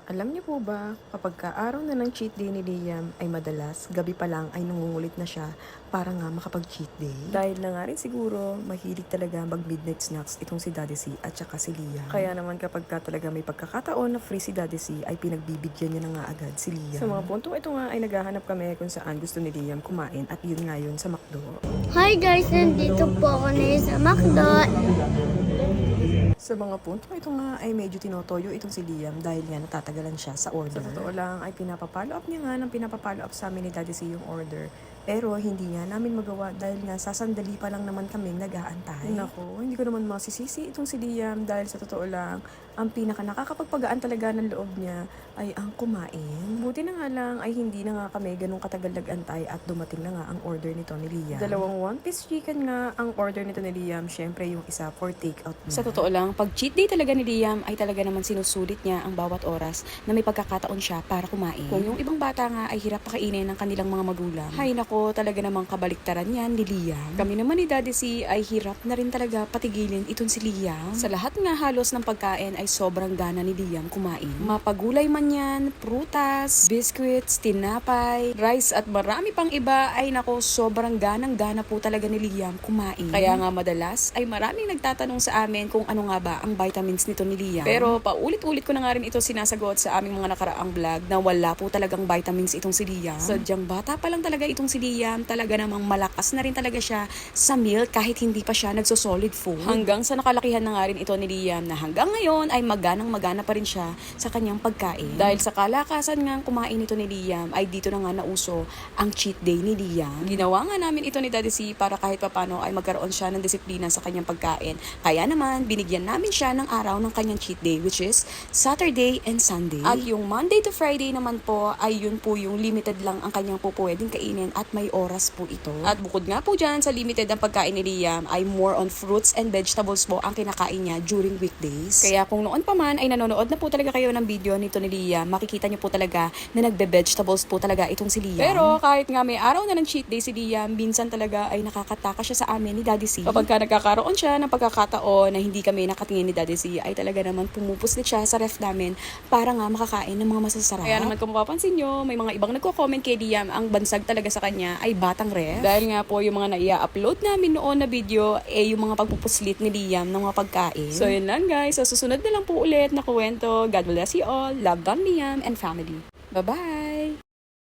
Alam niyo po ba, kapag araw na ng cheat day ni Liam ay madalas, gabi pa lang ay nangungulit na siya para nga makapag-cheat day? Dahil na nga rin siguro, mahilig talaga mag-midnight snacks itong si Daddy C at saka si Liam. Kaya naman kapag talaga may pagkakataon na free si Daddy C, ay pinagbibigyan niya na nga agad si Liam. Sa mga puntong ito nga ay naghahanap kami kung saan gusto ni Liam kumain at yun nga yun sa McDo. Hi guys, nandito po ako ngayon sa McDo. Sa mga puntong ito nga ay medyo tinotoyo itong si Liam dahil nga natatagalan siya sa order. Sa totoo lang ay pinapapalo up niya nga ng pinapapalo up sa amin ni Daddy C yung order. Pero hindi nga namin magawa dahil nga sasandali pa lang naman kaming nag-aantay. Nako, hindi ko naman masisisi itong si Liam dahil sa totoo lang, ang pinaka nakakapagpagaan talaga ng loob niya ay ang kumain. Buti na nga lang ay hindi na nga kami ganun katagal nag-antay at dumating na nga ang order nito ni Liam. Dalawang one-piece chicken nga ang order nito ni Liam, syempre yung isa for take-out na. Sa totoo lang, pag cheat day talaga ni Liam ay talaga naman sinusulit niya ang bawat oras na may pagkakataon siya para kumain. Kung yung ibang bata nga ay hirap pakainin ng kanilang mga magulang, hay nako, talaga namang kabaliktaran yan ni Liam. Kami naman ni Daddy C ay hirap na rin talaga patigilin itong si Liam. Sa lahat nga halos ng pagkain ay sobrang gana ni Liam kumain. Mapagulay man yan, prutas, biscuits, tinapay, rice at marami pang iba ay nako, sobrang ganang-gana po talaga ni Liam kumain. Kaya nga madalas ay maraming nagtatanong sa amin kung ano nga ba ang vitamins nito ni Liam. Pero paulit-ulit ko na nga rin ito sinasagot sa aming mga nakaraang vlog na wala po talagang vitamins itong si Liam. Sadyang bata pa lang talaga itong si Liam, talaga namang malakas na rin talaga siya sa milk kahit hindi pa siya nagso-solid food. Hanggang sa nakalakihan na nga rin ito ni Liam na hanggang ngayon ay maganang-magana pa rin siya sa kanyang pagkain. Dahil sa kalakasan nga kumain ito ni Liam ay dito na nga nauso ang cheat day ni Liam. Ginawa nga namin ito ni Daddy C para kahit papano ay magkaroon siya ng disiplina sa kanyang pagkain. Kaya naman binigyan namin siya ng araw ng kanyang cheat day, which is Saturday and Sunday. At yung Monday to Friday naman po ay yun po yung limited lang ang kanyang po pwedeng kainin at may oras po ito. At bukod nga po dyan sa limited ang pagkain ni Liam ay more on fruits and vegetables po ang kinakain niya during weekdays. Kaya kung noon pa man ay nanonood na po talaga kayo ng video nito ni Liam, makikita niyo po talaga na nagbe-vegetables po talaga itong si Liam. Pero kahit nga may araw na ng cheat day si Liam, minsan talaga ay nakakataka siya sa amin ni Daddy C. Kapag ka nagkakaroon siya ng pagkakataon na hindi kami nakatingin ni Daddy C, ay talaga naman pumupuslit siya sa ref namin para nga makakain ng mga masasarap. Kaya naman kung mapapansin nyo, may mga ibang nagko-comment kay Liam, ang bansag talaga sa kanya ay batang ref. Dahil nga po yung mga naia-upload namin noon na video, yung mga pagpupuslit ni Liam ng mga pagkain. So yun lang guys, sa susunod na lang po ulit na kwento. God bless you all. Love, Don Liam and family. Bye-bye!